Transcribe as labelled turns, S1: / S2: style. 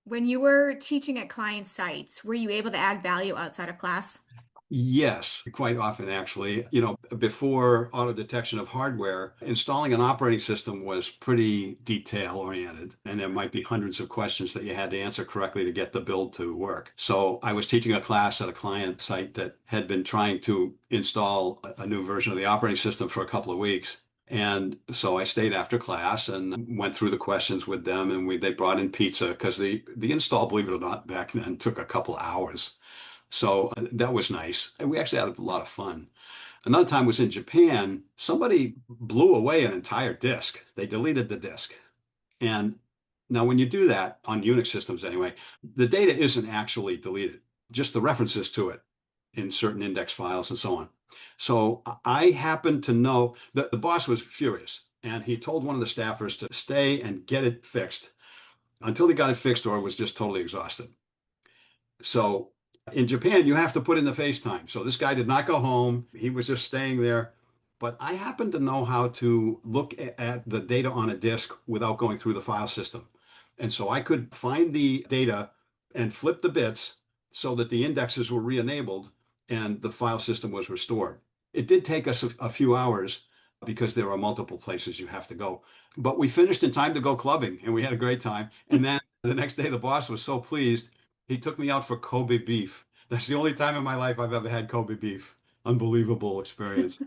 S1: When you were teaching at client sites, were you able to add value outside of class?
S2: Yes, quite often actually. Before auto detection of hardware, installing an operating system was pretty detail oriented, and there might be hundreds of questions that you had to answer correctly to get the build to work. So I was teaching a class at a client site that had been trying to install a new version of the operating system for a couple of weeks. And so I stayed after class and went through the questions with them, and they brought in pizza because the install, believe it or not, back then took a couple hours. So that was nice. And we actually had a lot of fun. Another time was in Japan. Somebody blew away an entire disk. They deleted the disk. And now, when you do that on Unix systems anyway, the data isn't actually deleted, just the references to it in certain index files and so on. So I happened to know that the boss was furious and he told one of the staffers to stay and get it fixed until he got it fixed or was just totally exhausted. So in Japan, you have to put in the FaceTime. So this guy did not go home. He was just staying there. But I happen to know how to look at the data on a disk without going through the file system. And so I could find the data and flip the bits so that the indexes were re-enabled and the file system was restored. It did take us a few hours because there are multiple places you have to go. But we finished in time to go clubbing and we had a great time. And then the next day, the boss was so pleased he took me out for Kobe beef. That's the only time in my life I've ever had Kobe beef. Unbelievable experience.